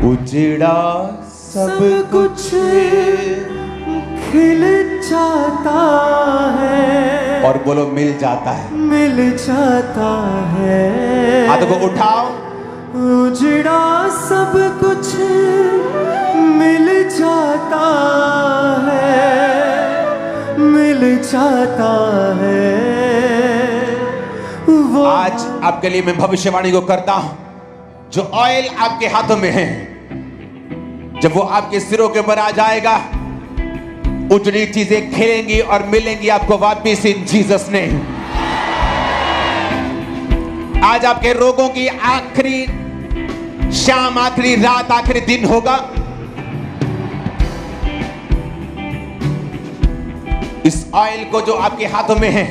उजड़ा सब कुछ खिल जाता है और बोलो मिल जाता है। मिल जाता है। हाथों को उठाओ। उजड़ा सब कुछ मिल जाता है, मिल जाता है वो। आज आपके लिए मैं भविष्यवाणी को करता हूं। जो ऑयल आपके हाथों में है, जब वो आपके सिरों के ऊपर आ जाएगा, उजड़ी चीजें खिलेंगी और मिलेंगी आपको वापिस इन जीसस ने। आज आपके रोगों की आखिरी शाम, आखिरी रात, आखिरी दिन होगा। इस ऑयल को जो आपके हाथों में है,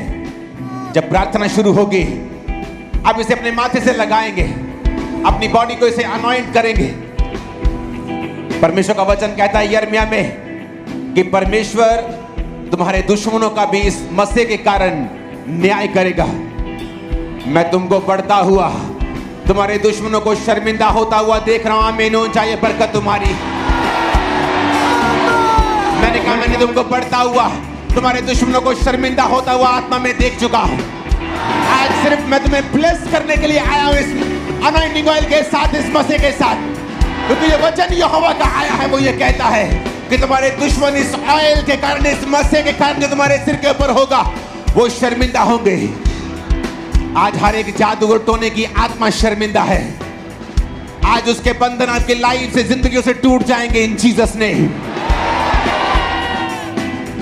जब प्रार्थना शुरू होगी, आप इसे अपने माथे से लगाएंगे, अपनी बॉडी को इसे अनॉइंट करेंगे। परमेश्वर का वचन कहता है यिर्मयाह में कि परमेश्वर तुम्हारे दुश्मनों का भी इस मसीह के कारण न्याय करेगा। मैं तुमको बढ़ता हुआ, तुम्हारे दुश्मनों को शर्मिंदा होता हुआ देख रहा हूं। आमीन हो जाए बरकत तुम्हारी। मैंने कहा मैंने तुमको बढ़ता हुआ, तुम्हारे दुश्मनों को शर्मिंदा होता हुआ आत्मा में देख चुका हूं। आज सिर्फ मैं तुम्हें ब्लेस करने के लिए आया हूं इस अनॉइंटिंग ऑयल के साथ, इस मसीह के साथ। क्योंकि ये वचन यहोवा का आया है, वो ये कहता है कि तुम्हारे दुश्मन इस ऑयल के कारण, इस मसीह के कारण जो तुम्हारे सिर के ऊपर होगा, वो शर्मिंदा होंगे। आज हर एक जादूगर टोने की आत्मा शर्मिंदा है। आज उसके बंधन आपकी लाइफ से, जिंदगियों से टूट जाएंगे इन जीसस ने।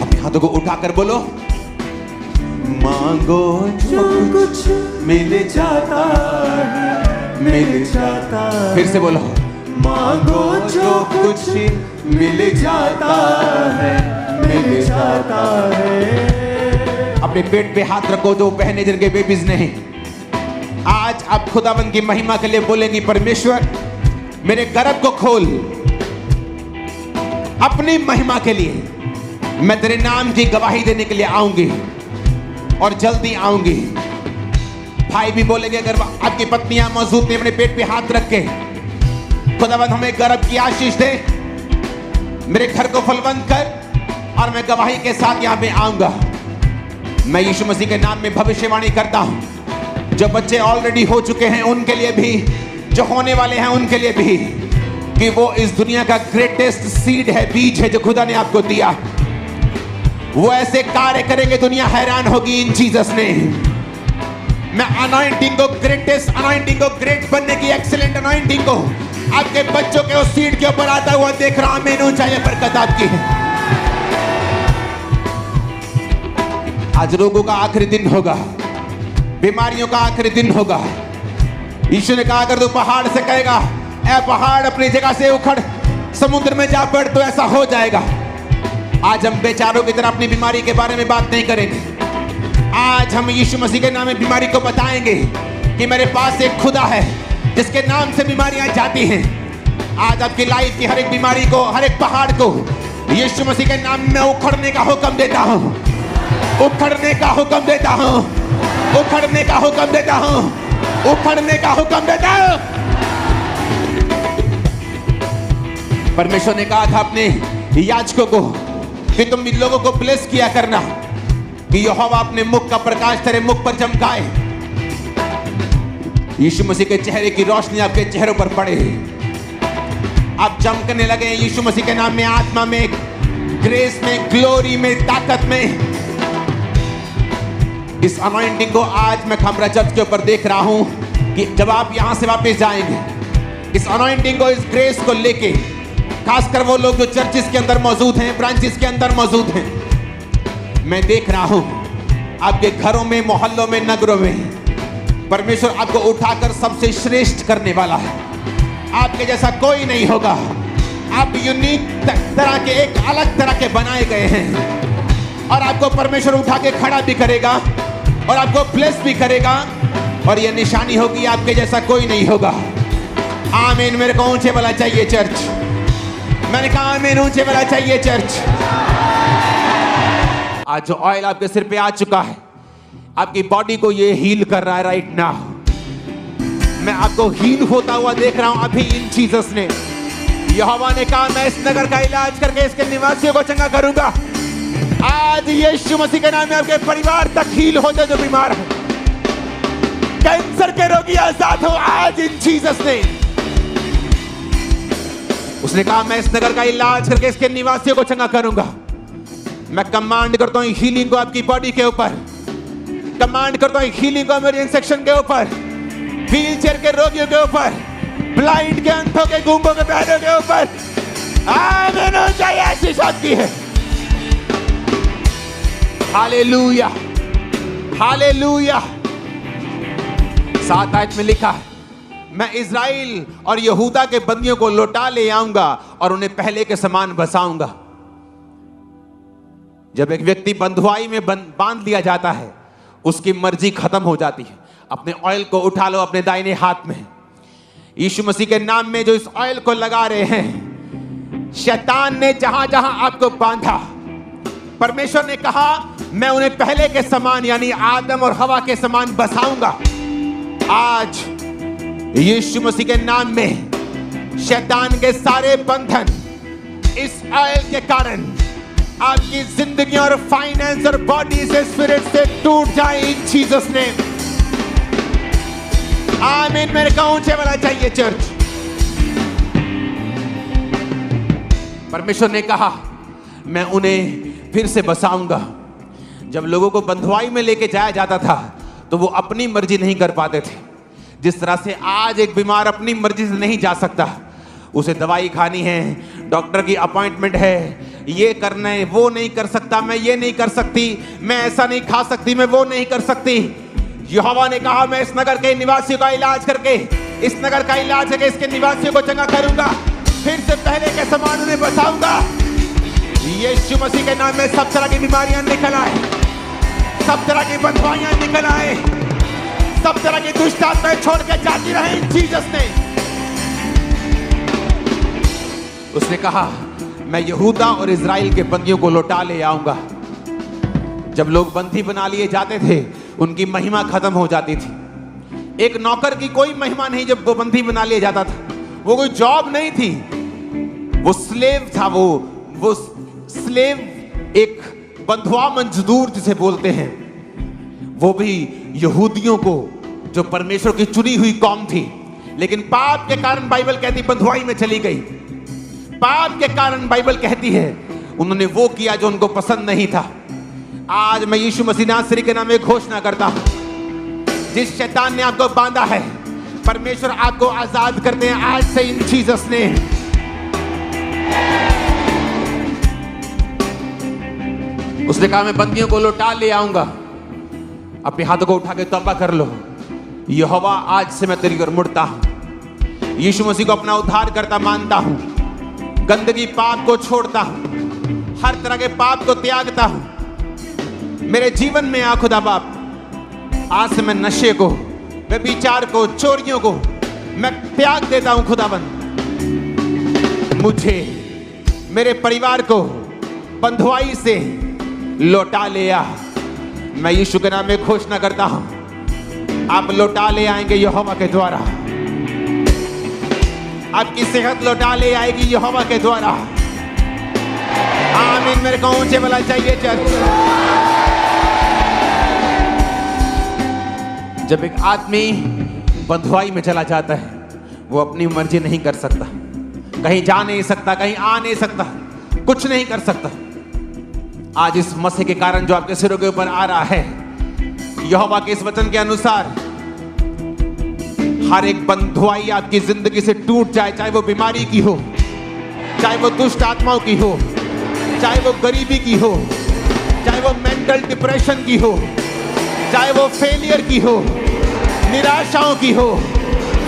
अपने हाथों को उठाकर बोलो, मांगो जो कुछ मिल जाता है, मिल जाता है। फिर से बोलो, मांगो जो कुछ मिल जाता है, मिल जाता है। अपने पेट पे हाथ रखो जो बहने जिनके बेबीज नहीं। आज आप खुदावंद की महिमा के लिए बोलेंगी, परमेश्वर मेरे गर्भ को खोल अपनी महिमा के लिए। मैं तेरे नाम की गवाही देने के लिए आऊंगी और जल्दी आऊंगी। भाई भी बोलेंगे, अगर आपकी पत्नियां मौजूद नहीं, अपने पेट पे हाथ रख के, खुदावंद हमें गर्भ की आशीष दे, मेरे घर को फलवंत कर और मैं गवाही के साथ यहां पे आऊंगा। मैं यीशु मसीह के नाम में भविष्यवाणी करता हूं। जो बच्चे ऑलरेडी हो चुके हैं उनके लिए भी, जो होने वाले हैं उनके लिए भी, कि वो इस दुनिया का ग्रेटेस्ट सीड है, बीज है जो खुदा ने आपको दिया। वो ऐसे कार्य करेंगे, दुनिया हैरान होगी इन जीसस ने। मैं अनॉइंटिंग को, ग्रेटेस्ट अनॉइंटिंग को, ग्रेट बनने की एक्सीलेंट अनॉइंटिंग को आपके बच्चों के उस सीड के ऊपर आता हुआ देख रहा हूं। आमीन हो जाए बरकत आपकी है। आज रोगों का आखिरी दिन होगा, बीमारियों का आखिरी दिन होगा। यीशु ने कहा अगर तू पहाड़ से कहेगा ऐ पहाड़ अपनी जगह से उखड़ समुद्र में जा पड़, तो ऐसा हो जाएगा। आज हम बेचारों की तरह अपनी बीमारी के बारे में बात नहीं करेंगे। आज हम यीशु मसीह के नाम में बीमारी को बताएंगे कि मेरे पास एक खुदा है जिसके नाम से बीमारियां जाती हैं। आज आपकी लाइफ की हर एक बीमारी को, हर एक पहाड़ को यीशु मसीह के नाम में उखड़ने का हुक्म देता हूं, उखड़ने का हुक्म देता हूं, उखड़ने का हुक्म देता हूं, उखड़ने का हुक्म देता हूं। परमेश्वर ने कहा था अपने याजकों को कि तुम इन लोगों को ब्लेस किया करना कि यहोवा अपने मुख का प्रकाश तेरे मुख पर चमकाए। यीशु मसीह के चेहरे की रोशनी आपके चेहरों पर पड़े, आप चमकने लगे यीशु मसीह के नाम में, आत्मा में, ग्रेस में, ग्लोरी में, ताकत में। इस अनॉइंटिंग को आज मैं खमरा चर्च के ऊपर देख रहा हूं कि जब आप यहां से वापस जाएंगे, इस अनॉइंटिंग को, इस ग्रेस को लेके, खासकर वो लोग जो चर्चिस के अंदर मौजूद हैं, ब्रांचेस के अंदर मौजूद हैं, मैं देख रहा हूं आपके घरों में, मोहल्लों में, नगरों में परमेश्वर आपको उठाकर सबसे श्रेष्ठ करने वाला है। आपके जैसा कोई नहीं होगा। आप यूनिक तरह के, एक अलग तरह के बनाए गए हैं और आपको परमेश्वर उठा के खड़ा भी करेगा और आपको ब्लेस भी करेगा और यह निशानी होगी आपके जैसा कोई नहीं होगा। आमीन। मेरे को ऊंचे वाला चाहिए चर्च। मैंने कहा आमीन, ऊंचे वाला चाहिए चर्च। आज जो ऑयल आपके सिर पे आ चुका है, आपकी बॉडी को ये हील कर रहा है राइट नाउ। मैं आपको हील होता हुआ देख रहा हूं अभी इन जीसस ने। यहोवा ने कहा मैं इस नगर का इलाज करके इसके निवासियों को चंगा करूंगा। आज यीशु मसीह के नाम में आपके परिवार तक हील होते जो बीमार है। कैंसर के रोगी आजाद हो आज इन जीसस ने। उसने कहा मैं इस नगर का इलाज करके इसके निवासियों को चंगा करूंगा। मैं कमांड करता हूं हीलिंग को आपकी बॉडी के ऊपर। कमांड करता हूं हीलिंग को इमरजेंसी सेक्शन के ऊपर, व्हीलचेयर के रोगियों के ऊपर, ब्लाइंड के, अंधों के, गूंगों के, बहरों के ऊपर। आमीन। चाहिए ऐसी शक्ति है। Hallelujah, hallelujah. 7 आयत में लिखा है मैं इज़राइल और यहूदा के बंदियों को लौटा ले आऊंगा और उन्हें पहले के समान बसाऊंगा। जब एक व्यक्ति बंधुआई में बांध लिया जाता है, उसकी मर्जी खत्म हो जाती है। अपने ऑयल को उठा लो अपने दाहिने हाथ में। यीशु मसीह के नाम में जो इस ऑयल को लगा रहे हैं, शैतान ने जहां जहां आपको बांधा, परमेश्वर ने कहा मैं उन्हें पहले के समान यानी आदम और हवा के समान बसाऊंगा। आज यीशु मसीह के नाम में शैतान के सारे बंधन इस ऑयल के कारण आपकी जिंदगी और फाइनेंस और बॉडी से, स्पिरिट से टूट जाए इन जीसस ने। आमीन। मेरे को ऊंचे वाला चाहिए चर्च। परमेश्वर ने कहा मैं उन्हें फिर से बसाऊंगा। जब लोगों को बंधुआई में लेके जाया जाता था तो वो अपनी मर्जी नहीं कर पाते थे। जिस तरह से आज एक बीमार अपनी मर्जी से नहीं जा सकता, उसे दवाई खानी है, डॉक्टर की अपॉइंटमेंट है, ये करना है, वो नहीं कर सकता, मैं ये नहीं कर सकती, मैं ऐसा नहीं खा सकती, मैं वो नहीं कर सकती। यहोवा ने कहा मैं इस नगर के निवासियों का इलाज करके, इस नगर का इलाज करके इसके निवासियों को चंगा करूंगा, फिर से पहले के समान उन्हें बसाऊंगा। यीशु मसीह के नाम में सब तरह की बीमारियां निकल आए, सब तरह की बंधुआइयां निकल आए, सब तरह की दुष्ट आत्माएं छोड़ के जाती रहे जीसस ने। उसने कहा मैं यहूदा और इज़राइल के बंदियों को लौटा ले आऊंगा। जब लोग बंदी बना लिए जाते थे, उनकी महिमा खत्म हो जाती थी। एक नौकर की कोई महिमा नहीं जब वो बंदी बना लिया जाता था। वो कोई जॉब नहीं थी, वो स्लेव था। वो स्लेव एक बंधुआ मजदूर जिसे बोलते हैं, वो भी यहूदियों को जो परमेश्वर की चुनी हुई कौम थी, लेकिन पाप के कारण बाइबल कहती बंधुआई में चली गई। पाप के कारण बाइबल कहती है उन्होंने वो किया जो उनको पसंद नहीं था। आज मैं यीशु मसीह नासरी के नाम में घोषणा करता हूं, जिस शैतान ने आपको बांधा है, परमेश्वर आपको आजाद करते हैं आज से इन जीसस ने। उसने कहा मैं बंदियों को लौटा ले आऊंगा। अपने हाथों को उठा के तौबा कर लो। यहोवा आज से मैं तेरी ओर मुड़ता हूं। यीशु मसीह को अपना उद्धार करता मानता हूं। गंदगी पाप को छोड़ता हूं, हर तरह के पाप को त्यागता हूं। मेरे जीवन में आ खुदा बाप, आज से मैं नशे को, व्यभिचार को, चोरियों को मैं त्याग देता हूं खुदाबंद। मुझे, मेरे परिवार को बंधुआई से लौटा ले आ। मैं यीशु के नाम में घोषणा करता हूं, आप लौटा ले आएंगे यहोवा के द्वारा। आपकी सेहत लौटा ले आएगी यहोवा के द्वारा। आमीन। मेरे को ऊंचे वाला चाहिए चर्च। जब एक आदमी बंधुआई में चला जाता है, वो अपनी मर्जी नहीं कर सकता, कहीं जा नहीं सकता, कहीं आ नहीं सकता, कुछ नहीं कर सकता। आज इस मसीह के कारण जो आपके सिरों के ऊपर आ रहा है, यहोवा के इस वचन के अनुसार हर एक बंधुआई आपकी जिंदगी से टूट जाए, चाहे वो बीमारी की हो, चाहे वो दुष्ट आत्माओं की हो, चाहे वो गरीबी की हो, चाहे वो मेंटल डिप्रेशन की हो, चाहे वो फेलियर की हो, निराशाओं की हो,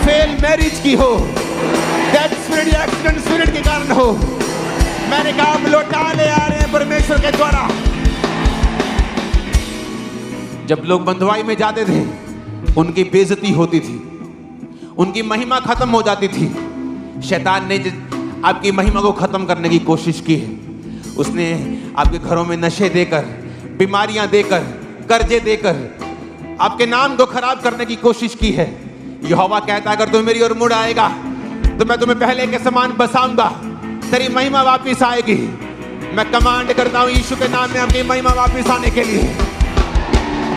फेल मैरिज की हो, डेथ स्पिरिट या एक्सीडेंट स्पिरिट के कारण हो। मैंने कहा आप लौटा ले आ रहे हैं परमेश्वर के द्वारा। जब लोग बंधुआई में जाते थे, उनकी बेइज्जती होती थी, उनकी महिमा खत्म हो जाती थी। शैतान ने आपकी महिमा को खत्म करने की कोशिश की है। उसने आपके घरों में नशे देकर, बीमारियां देकर, कर्जे देकर आपके नाम को खराब करने की कोशिश की है। यहोवा कहता है अगर तू मेरी ओर मुड़ आएगा तो मैं तुम्हें पहले के समान बसाऊंगा, तेरी महिमा वापिस आएगी। मैं कमांड करता हूं यीशु के नाम में आपकी महिमा वापिस आने के लिए,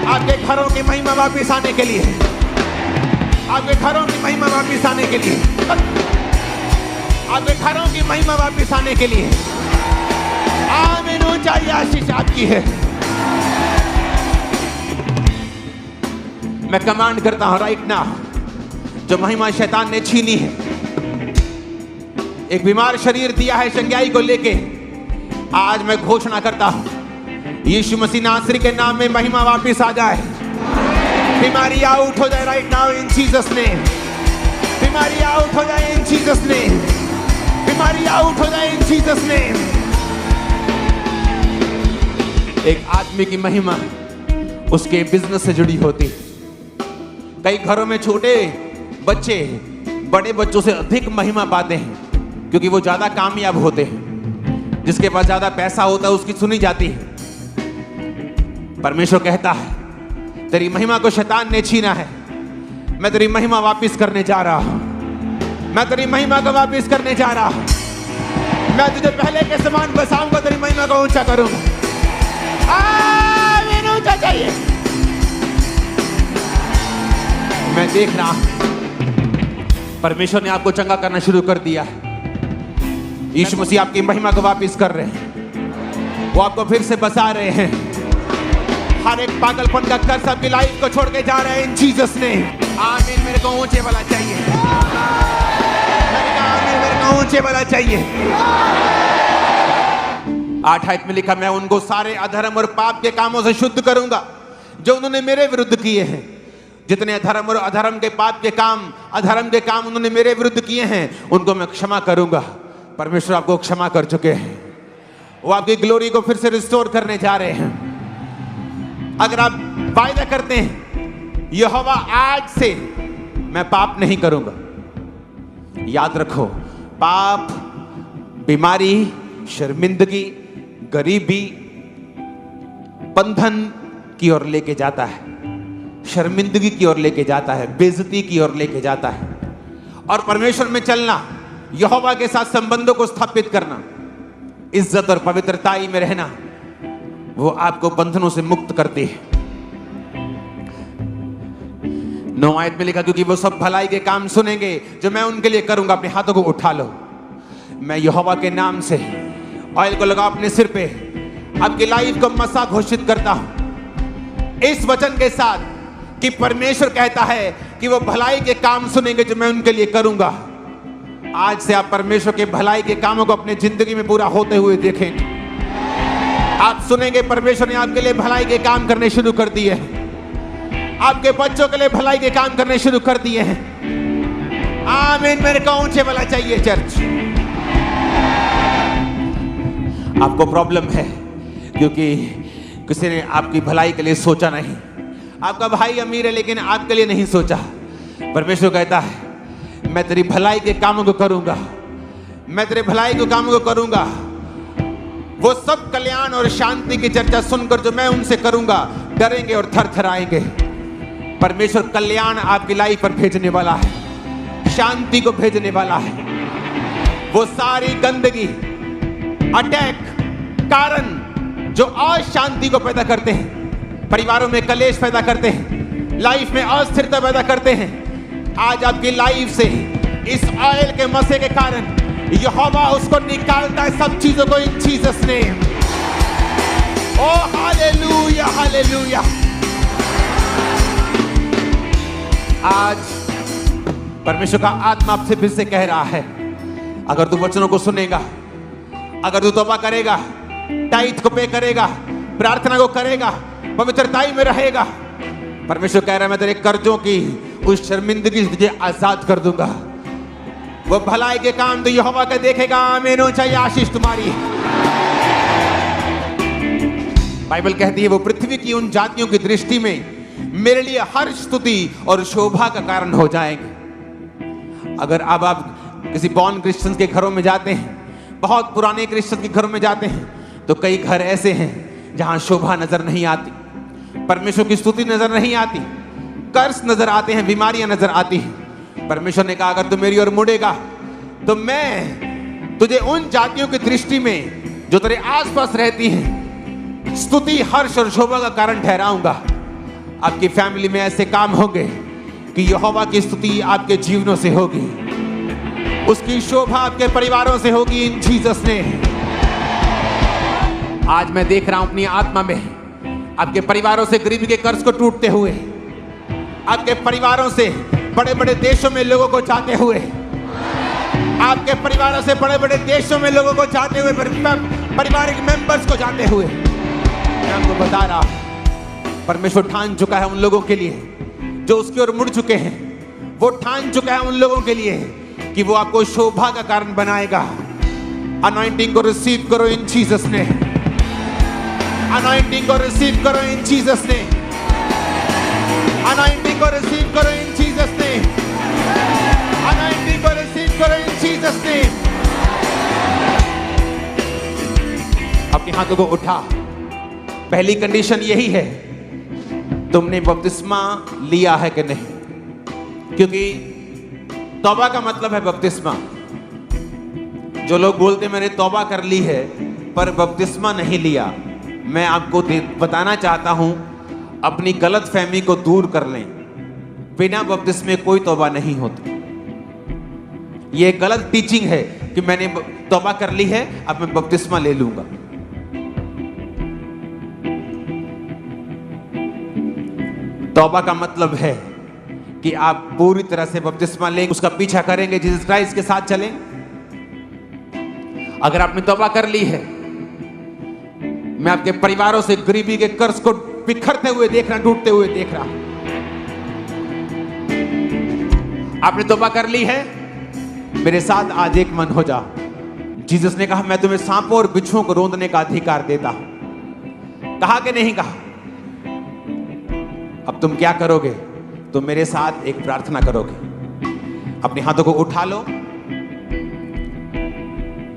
आपके घरों की महिमा वापिस आने के लिए, आपके घरों की महिमा वापिस आने के लिए, आपके घरों की महिमा वापिस आने के लिए। आमीन। ऊंचाई आशीष आपकी है। मैं कमांड करता हूं राइट नाउ, जो महिमा शैतान ने छीनी है, एक बीमार शरीर दिया है शंग्याई को लेके, आज मैं घोषणा करता हूं यीशु मसीह नासरी के नाम में महिमा वापस आ जाए। बीमारी आउट हो जाए right now in Jesus name. बीमारी आउट हो जाए इन जीसस नेम। बीमारी आउट हो जाए इन जीसस नेम। एक आदमी की महिमा उसके बिजनेस से जुड़ी होती। कई घरों में छोटे बच्चे बड़े बच्चों से अधिक महिमा पाते हैं क्योंकि वो ज्यादा कामयाब होते हैं। जिसके पास ज्यादा पैसा होता है उसकी सुनी जाती है। परमेश्वर कहता है तेरी महिमा को शैतान ने छीना है, मैं तेरी महिमा वापस करने जा रहा हूं। मैं तेरी महिमा को वापस करने जा रहा हूं। मैं तुझे पहले के समान बसाऊंगा, तेरी महिमा को ऊंचा करूंगा। आमीन। ऊंचा चाहिए। मैं देख रहा हूं परमेश्वर ने आपको चंगा करना शुरू कर दिया है। यीशु मसीह आपकी महिमा को वापस कर रहे हैं, वो आपको फिर से बसा रहे हैं। हर एक पागलपन का कर्ज आपकी लाइफ को छोड़ के जा रहे हैं इन जीसस ने। आमीन। मेरे को ऊंचे वाला चाहिए। आमीन। मेरे को ऊंचे वाला चाहिए। 8 में लिखा, मैं उनको सारे अधर्म और पाप के कामों से शुद्ध करूंगा जो उन्होंने मेरे विरुद्ध किए हैं। जितने अधर्म और अधर्म के पाप के काम, अधर्म के काम उन्होंने मेरे विरुद्ध किए हैं, उनको मैं क्षमा करूंगा। परमेश्वर आपको क्षमा कर चुके हैं। वो आपकी ग्लोरी को फिर से रिस्टोर करने जा रहे हैं। अगर आप वायदा करते हैं यहोवा आज से मैं पाप नहीं करूंगा, याद रखो पाप बीमारी, शर्मिंदगी, गरीबी, बंधन की ओर लेके जाता है, शर्मिंदगी की ओर लेके जाता है, बेइज्जती की ओर लेके जाता है। और परमेश्वर में चलना, यहोवा के साथ संबंधों को स्थापित करना, इज्जत और पवित्रताई में रहना, वो आपको बंधनों से मुक्त करती है। 9 आयत में लिखा, क्योंकि वो सब भलाई के काम सुनेंगे जो मैं उनके लिए करूंगा। अपने हाथों को उठा लो। मैं यहोवा के नाम से ऑयल को लगाओ अपने सिर पे, आपकी लाइफ को मसा घोषित करता हूं इस वचन के साथ कि परमेश्वर कहता है कि वो भलाई के काम सुनेंगे जो मैं उनके लिए करूंगा। आज से आप परमेश्वर के भलाई के कामों को अपनी जिंदगी में पूरा होते हुए देखेंगे। आप सुनेंगे परमेश्वर ने आपके लिए भलाई के काम करने शुरू कर दिए हैं। आपके बच्चों के लिए भलाई के काम करने शुरू कर दिए हैं। आमीन। मेरे को ऊंचे वाला चाहिए चर्च। आपको प्रॉब्लम है क्योंकि किसी ने आपकी भलाई के लिए सोचा नहीं। आपका भाई अमीर है लेकिन आपके लिए नहीं सोचा। परमेश्वर कहता है मैं तेरी भलाई के कामों को करूंगा, मैं तेरे भलाई के कामों को करूंगा। वो सब कल्याण और शांति की चर्चा सुनकर जो मैं उनसे करूंगा डरेंगे और थरथराएंगे। परमेश्वर कल्याण आपकी लाइफ पर भेजने वाला है, शांति को भेजने वाला है। वो सारी गंदगी, अटैक, कारण जो अशांति को पैदा करते हैं, परिवारों में कलेश पैदा करते हैं, लाइफ में अस्थिरता पैदा करते हैं, आज आपकी लाइफ से इस ऑयल के मसे के कारण यहोवा उसको निकालता है सब चीजों को इन जीसस नेम। ओ हालेलुया, हालेलुया। आज परमेश्वर का आत्मा आपसे फिर से कह रहा है, अगर तू वचनों को सुनेगा, अगर तू तौबा करेगा, टाइट को पे करेगा, प्रार्थना को करेगा, पवित्रताई में रहेगा, परमेश्वर कह रहा है मैं तेरे कर्जों की उस शर्मिंदगी से तुझे आजाद कर दूंगा। वो भलाई के काम तो यहोवा का देखेगा। आमीन हो चाहिए आशीष तुम्हारी। बाइबल कहती है वो पृथ्वी की उन जातियों की दृष्टि में मेरे लिए हर स्तुति और शोभा का कारण हो जाएंगे। अगर अब आप किसी बॉर्न क्रिश्चियंस के घरों में जाते हैं, बहुत पुराने क्रिश्चियन के घरों में जाते हैं, तो कई घर ऐसे हैं जहां शोभा नजर नहीं आती, परमेश्वर की स्तुति नजर नहीं आती, कर्ज नजर आते हैं, बीमारियां नजर आती हैं। परमेश्वर ने कहा अगर तू मेरी ओर मुड़ेगा तो मैं तुझे उन जातियों की दृष्टि में जो तेरे आसपास रहती हैं स्तुति, हर्ष और शोभा का कारण ठहराऊंगा। आपकी फैमिली में ऐसे काम होंगे कि यहोवा की स्तुति आपके जीवनों से होगी, उसकी शोभा आपके परिवारों से होगी इन जीसस ने। आज मैं देख रहा हूं अपनी आत्मा में आपके परिवारों से गरीबी के कर्ज को टूटते हुए, आपके परिवारों से बड़े बड़े देशों में लोगों को चाहते हुए, आपके परिवारों से बड़े बड़े देशों में लोगों को चाहते हुए, पारिवारिक मेंबर्स को चाहते हुए। मैं आपको बता रहा हूं परमेश्वर ठान चुका है उन लोगों के लिए जो उसकी ओर मुड़ चुके हैं। वो ठान चुका है उन लोगों के लिए कि वो आपको शोभा का कारण बनाएगा। अनॉइंटिंग को रिसीव करो इन जीसस ने, अनॉइंटिंग को रिसीव करो इन जीसस ने, अनॉइंटिंग को रिसीव करो इन जीसस ने, अनॉइंटिंग को रिसीव करो इन जीसस ने। अपने हाथों को उठा। पहली कंडीशन यही है, तुमने बपतिस्मा लिया है कि नहीं, क्योंकि तौबा का मतलब है बपतिस्मा। जो लोग बोलते मैंने तौबा कर ली है पर बपतिस्मा नहीं लिया, मैं आपको बताना चाहता हूं अपनी गलत फहमी को दूर कर लें। बिना बपतिस्मे कोई तौबा नहीं होती। यह गलत टीचिंग है कि मैंने तौबा कर ली है अब मैं बपतिस्मा ले लूंगा। तौबा का मतलब है कि आप पूरी तरह से बपतिस्मा लेंगे, उसका पीछा करेंगे, जीसस क्राइस्ट के साथ चलें। अगर आपने तौबा कर ली है, मैं आपके परिवारों से गरीबी के कर्ज को बिखरते हुए देख रहा, टूटते हुए देख रहा। आपने तौबा कर ली है, मेरे साथ आज एक मन हो जाओ। जीसस ने कहा मैं तुम्हें सांपों और बिच्छुओं को रोंदने का अधिकार देता हूं। कहा कि नहीं कहा? अब तुम क्या करोगे? तुम मेरे साथ एक प्रार्थना करोगे। अपने हाथों को उठा लो।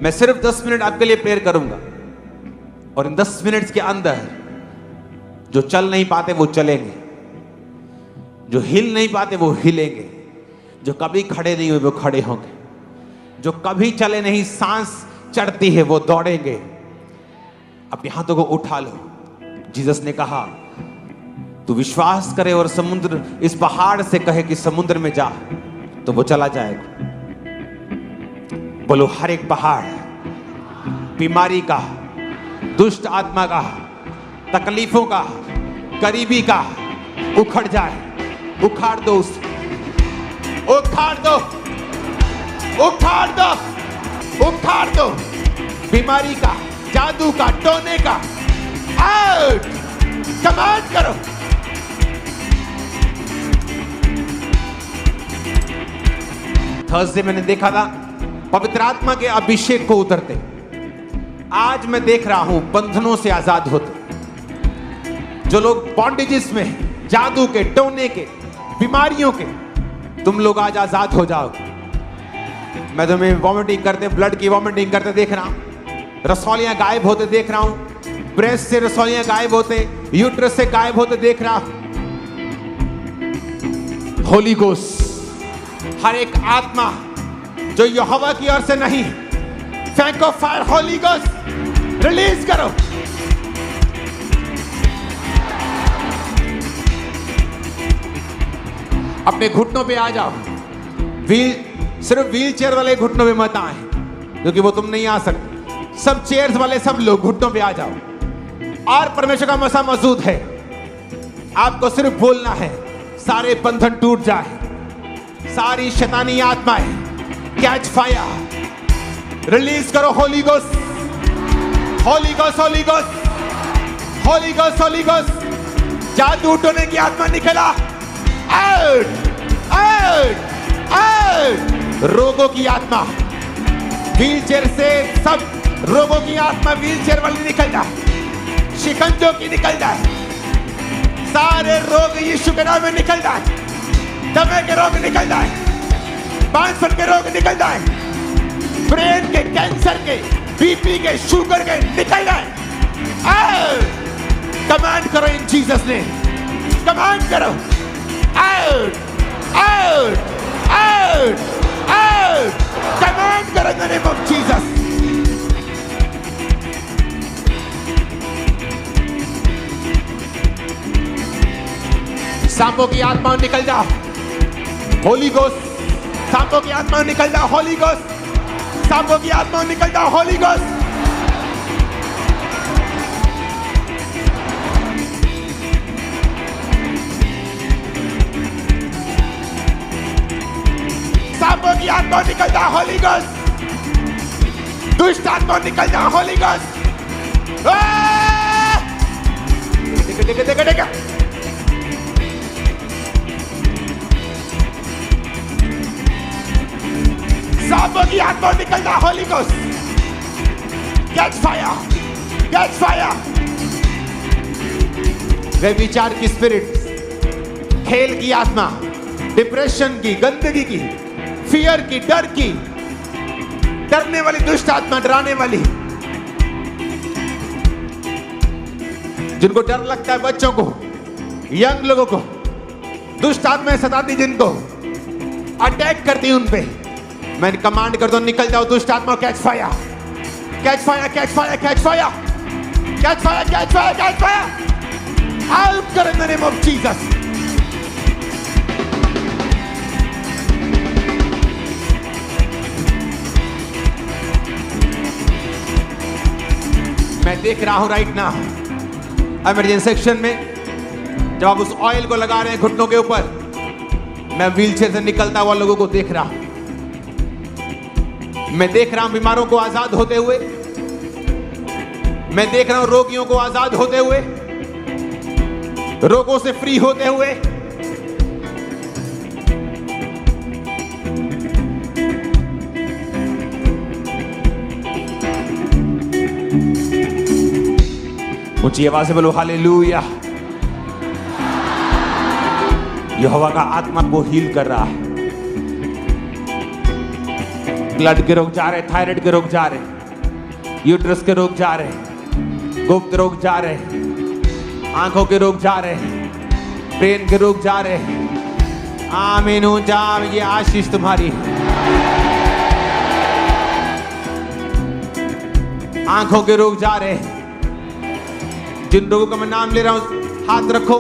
मैं सिर्फ 10 मिनट आपके लिए प्रेयर करूंगा और इन 10 मिनट्स के अंदर जो चल नहीं पाते वो चलेंगे, जो हिल नहीं पाते वो हिलेंगे, जो कभी खड़े नहीं हुए वो खड़े होंगे, जो कभी चले नहीं, सांस चढ़ती है वो दौड़ेंगे। अपने हाथों को उठा लो। जीसस ने कहा तू विश्वास करे और समुद्र, इस पहाड़ से कहे कि समुद्र में जा, तो वो चला जाएगा। बोलो हर एक पहाड़ बीमारी का, दुष्ट आत्मा का, तकलीफों का, गरीबी का उखड़ जाए। उखाड़ दो उसे, उखाड़ दो, उखाड़ दो, उखाड़ दो। बीमारी का, जादू का, टोने का आउट। कमांड करो। थर्सडे मैंने देखा था पवित्र आत्मा के अभिषेक को उतरते। आज मैं देख रहा हूं बंधनों से आजाद होते। जो लोग बॉन्डेजेस में, जादू के, टोने के, बीमारियों के, तुम लोग आज आजाद हो जाओ। मैं तुम्हें वॉमिटिंग करते, ब्लड की वॉमिटिंग करते देख रहा हूं, रसौलियां गायब होते देख रहा हूं, ब्रेस्ट से रसौलियां गायब होते, यूट्रस से गायब होते देख रहा हूं। होली गोस्ट, हर एक आत्मा जो यहोवा की ओर से नहीं, फेंको फायर। होली गोस्ट रिलीज करो। अपने घुटनों पे आ जाओ। सिर्फ व्हील चेयर वाले घुटनों पे मत आए, क्योंकि वो तुम नहीं आ सकते। सब चेयर्स वाले सब लोग घुटनों पे आ जाओ। और परमेश्वर का मसा मौजूद है। आपको सिर्फ बोलना है, सारे बंधन टूट जाए, सारी शैतानी आत्माएं कैच फायर। रिलीज करो Holi ghost, Holi ghost, Holi ghost, Holi ghost, Holi ghost. जादू टोने की आत्मा निकला, आउट, आउट, आउट। रोगों की आत्मा, व्हीलचेयर से सब रोगों की आत्मा व्हीलचेयर वाली निकल जाए, शिकंजों की निकल जाए, सारे रोग यीशु के नाम में निकल जाए, दमे के रोग निकल जाए, बांझपन के रोग निकल जाए, ब्रेन के, कैंसर के, बीपी के, शुगर के निकल जाए। कमांड करो इन जीसस ने, कमांड करो, out, out, out, out. Command करो in the name of Jesus. सांपों की आत्मा निकल जाओ, होली गोस्ट। सांपों की आत्मा निकल जाओ, होली गोस्ट। सांपों की आत्मा निकल जाओ, होली गोस्ट। सांपों की आत्मा निकल जाओ, होली गोस्ट। दुष्ट आत्मा निकल जाओ, होली गोस्ट। देखो देखो देखो देखो। सांपों की आत्मा निकल जा, Holi ghost. Catch fire, catch fire. व्यभिचार की स्पिरिट, खेल की आत्मा, डिप्रेशन की, गंदगी की, फियर की, डर की, डरने वाली दुष्ट आत्मा, डराने वाली, जिनको डर लगता है, बच्चों को, यंग लोगों को, दुष्ट आत्माएं सताती, जिनको अटैक करती उन पे, मैं कमांड कर दो, निकल जाओ दुष्ट आत्मा। Catch fire, catch fire, catch fire, catch fire, catch fire, catch fire, catch fire. Out कर in the name of Jesus. मैं देख रहा हूं राइट नाउ इमरजेंसी सेक्शन में, जब आप उस ऑयल को लगा रहे हैं घुटनों के ऊपर, मैं व्हीलचेयर से निकलता हुआ लोगों को देख रहा हूं। मैं देख रहा हूं बीमारों को आजाद होते हुए, मैं देख रहा हूं रोगियों को आजाद होते हुए, रोगों से फ्री होते हुए। ऊंची आवाज से बोलो हालेलुया। यहोवा का आत्मा को हील कर रहा है। ब्लड के रोग जा रहे, थायराइड के रोग जा रहे, यूट्रस के रोग जा रहे, गुप्त रोग जा रहे, आंखों के रोग जा रहे, ब्रेन के रोग जा रहे। आमीन। जा, ये आशीष तुम्हारी। आंखों के रोग जा रहे, जिन रोगों का मैं नाम ले रहा हूं, हाथ रखो,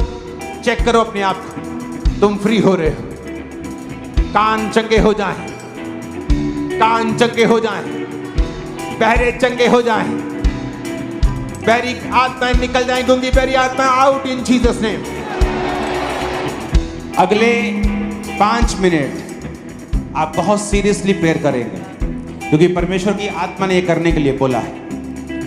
चेक करो अपने आप को, तुम फ्री हो रहे हो। कान चंगे हो जाएं, कान चंगे हो जाएं, बहरे चंगे हो जाएं, बहरी आत्माएं निकल जाएं, गूंगी बहरी आत्माएं आउट इन जीसस नेम। अगले 5 मिनट आप बहुत सीरियसली प्रेयर करेंगे, क्योंकि परमेश्वर की आत्मा ने ये करने के लिए बोला है।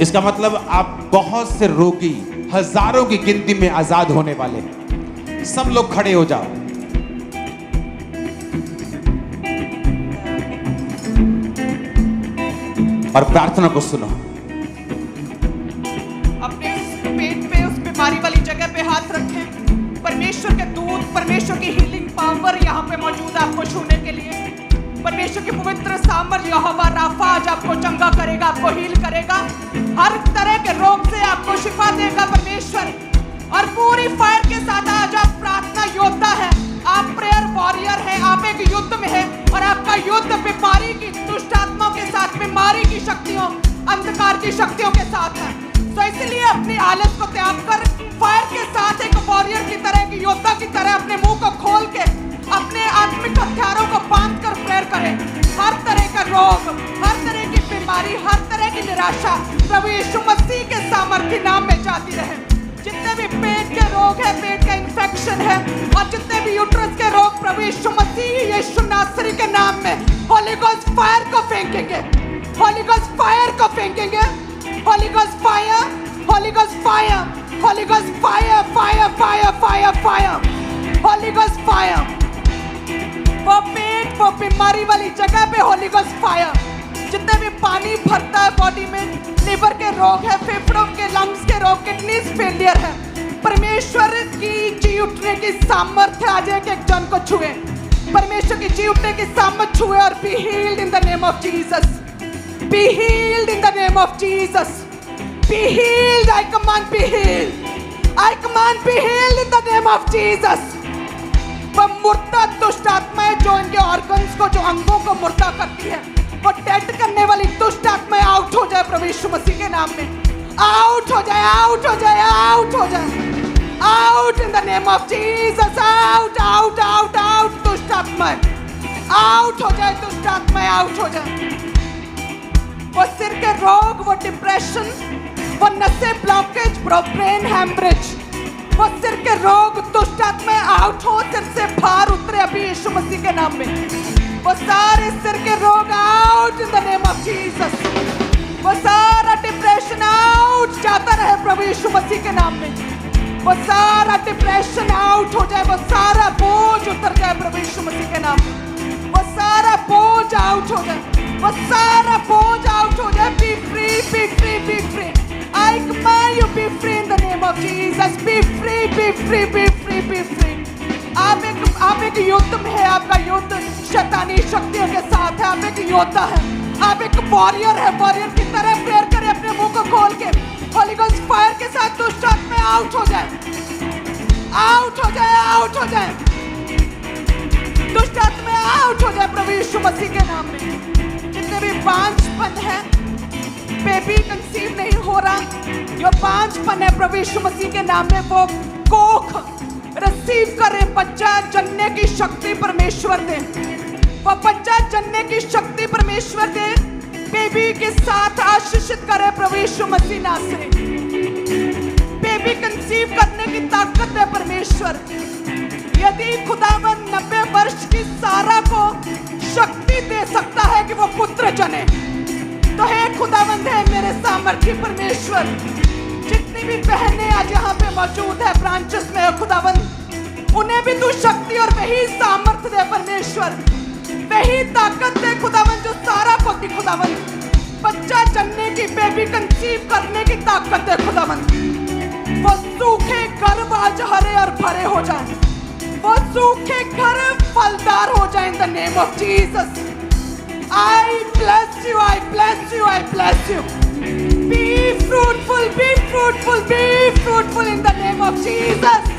इसका मतलब आप बहुत से रोगी, हजारों की गिनती में आजाद होने वाले हैं। सब लोग खड़े हो जाओ। और प्रार्थना को सुनो। अपने पेट पे, उस बीमारी वाली जगह पे हाथ रखें। परमेश्वर के दूत, परमेश्वर की हीलिंग पावर यहाँ पे मौजूद है आपको छूने के लिए। परमेश्वर की पवित्र सामर्थ यहोवा राफा आज आपको चंगा करेगा, आपको हील करेगा, हर तरह के रोग से आपको शिफा देगा परमेश्वर। और पूरी फायर के साथ आज आप प्रार्थना योद्धा है, आप प्रेयर वॉरियर है, आप एक युद्ध में है और आपका युद्ध बीमारी की, दुष्ट आत्माओं के साथ, बीमारी की शक्तियों, अंधकार की शक्तियों के साथ है। तो इसलिए अपनी आलस को त्याग कर फायर के साथ एक वॉरियर की तरह, एक योद्धा की तरह अपने मुंह को खोल के अपने आत्मिक हथियारों को बांध कर प्रेयर करें। हर तरह का रोग, हर तरह की बीमारी, हर तरह की निराशा प्रभु यीशु मसीह के सामर्थी नाम में जाती रहे। जितने भी पेट के रोग है, पेट का इन्फेक्शन है, और जितने भी यूट्रस के रोग, प्रभु यीशु मसीह यीशु नासरी के नाम में होली गोस्ट फायर को फेंकेंगे, होली गोस्ट फायर को फेंकेंगे, holy ghost fire, holy ghost fire, holy ghost fire, fire fire fire fire, holy ghost fire. वो पेट, वो बीमारी वाली जगह पे होली गोस्ट फायर। जितने भी पानी भरता है बॉडी में, लिवर के रोग है, फेफड़ों के, लंग्स के रोग, किडनीज फेलियर है, परमेश्वर की जी उठने की सामर्थ्य आज एक एक जन को छुए, परमेश्वर की जी उठने की सामर्थ्य छुए और be healed in the name of Jesus, be healed in the name of Jesus, be healed, I command be healed, I command be healed in the name of Jesus. वो मुर्दा दुष्ट आत्माएं जो इनके ऑर्गन्स को, जो अंगों को मुर्दा करती है, वो डेड करने वाली दुष्ट आत्माएं आउट हो जाए प्रभु यीशु मसीह के नाम में, आउट हो जाए, आउट हो जाए, आउट हो जाए, out in the name of Jesus, out out out out, दुष्ट आत्माएं आउट हो जाए, दुष्ट आत्माएं आउट हो जाए। वो सिर के रोग, वो डिप्रेशन, वो नसें ब्लॉकेज, वो ब्रेन हैमरेज, वो सिर के रोग, दुष्ट आत्माएं आउट हो, सिर से भार उतरे अभी यीशु मसीह के नाम में। वो सारे सिर के रोग out in the name of Jesus. वो सारा डिप्रेशन आउट जाता रहे प्रभु यीशु मसीह के नाम में। वो सारा डिप्रेशन आउट हो जाए, वो सारा बोझ उतर जाए प्रभु यीशु मसीह के नाम में। वो सारा बोझ आउट हो जाए, वो सारा बोझ आउट हो जाए। B free, B free, B free. I command you be free in the name of Jesus. Be free, be free, be free, be free. आप एक युद्ध में है, आपका युद्ध शैतानी शक्तियों के साथ है। आप एक योद्धा है, आप एक वॉरियर है, वॉरियर की तरह प्रेयर करें अपने मुंह को खोल के। होली गोस्ट फायर के साथ दुष्ट आत्माएं आउट हो जाए, आउट हो जाए, आउट हो जाए, दुष्ट आत्माएं आउट हो जाए प्रभु यीशु मसीह के नाम में। जितने भी बांझपन है, बेबी कंसीव नहीं हो रहा, जो बांझपन है प्रभु यीशु मसीह के नाम में, वो कोख रिसीव करे, बच्चा जनने की शक्ति परमेश्वर दे, वो बच्चा जनने की शक्ति परमेश्वर दे, बेबी के साथ आशीषित करे प्रभु यीशु मसीह नासरी। बेबी कंसीव करने की ताकत है परमेश्वर। यदि खुदावंद 90 वर्ष की सारा को शक्ति दे सकता है कि वो पुत्र जने, तो हे खुदावंद है मेरे सामर्थ्य परमेश्वर। जितनी भी बहनें आज यहाँ पे मौजूद है ब्रांचेस में, खुदावंद उन्हें भी तू शक्ति और वही सामर्थ्य दे परमेश्वर, वही ताकत दे खुदावंद जो सारा को दी खुदावंद। बच्चा जन्ने की, बेबी कंसीव करने की ताकत दे खुदावंद। वो सूखे गर्भ आज हरे और भरे हो जाए, वो सूखे गर्भ फलदार हो जाए इन the name of Jesus. I bless you, I bless you, I bless you. Be fruitful, be fruitful, be fruitful in the name of Jesus.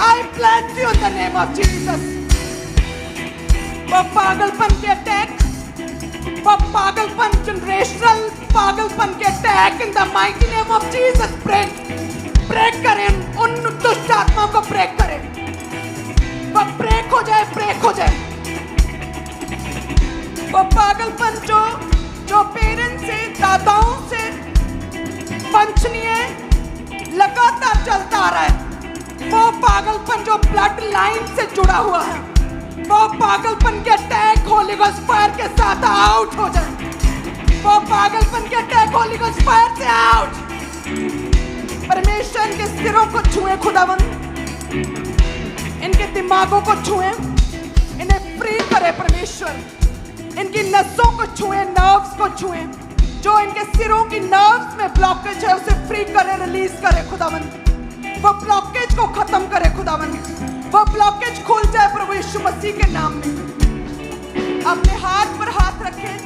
I bless you in the name of Jesus. वो पागलपन के attack, वो पागलपन, generational पागलपन के attack in the mighty name of Jesus break करें, उन दुष्ट आत्माओं को ब्रेक करें, वो ब्रेक हो जाए, ब्रेक हो जाए। वो पागलपन जो पेरेंट्स से, दादाओं से वंचनीय लगातार चलता आ रहा है, वो पागलपन जो ब्लड लाइन से जुड़ा हुआ है, वो पागलपन के अटैक होली गोस्ट फायर के साथ आउट हो जाए। वो पागलपन के अटैक होली गोस्ट फायर से आउट। परमेश्वर इनके सिरों को छुए खुदावंद, इनके दिमागों को छुए, इन्हें फ्री करे परमेश्वर। इनकी नसों को छुए, नर्व्स को छुए, जो इनके सिरों की नर्व्स में ब्लॉकेज है उसे फ्री करे, रिलीज करे खुदावंद। वो ब्लॉकेज को खत्म करे खुदावंद, वो ब्लॉकेज खुल जाए प्रभु यीशु मसीह के नाम में। अपने हाथ पर हाथ रखें,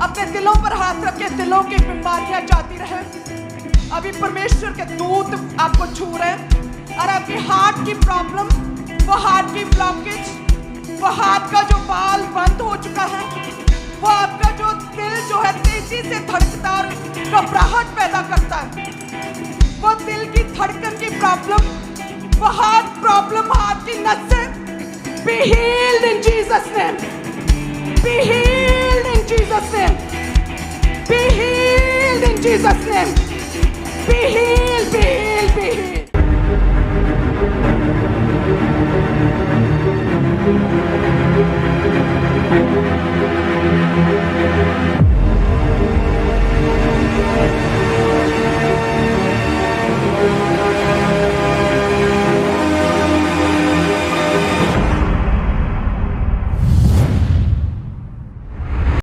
अपने दिलों पर हाथ रखें, दिलों की बीमारियां जाती रहे। अभी परमेश्वर के दूत आपको छू रहे हैं और आपकी हार्ट की प्रॉब्लम, वो हार्ट की ब्लॉकेज, वो हाथ का जो बाल बंद हो चुका है, वो आपका जो दिल जो है तेजी से धड़कता और घबराहट पैदा करता है, वो दिल की धड़कन की प्रॉब्लम, वो हार्ट प्रॉब्लम, हार्ट की नसें, be healed in Jesus name, be healed in Jesus name, be healed in Jesus name, be healed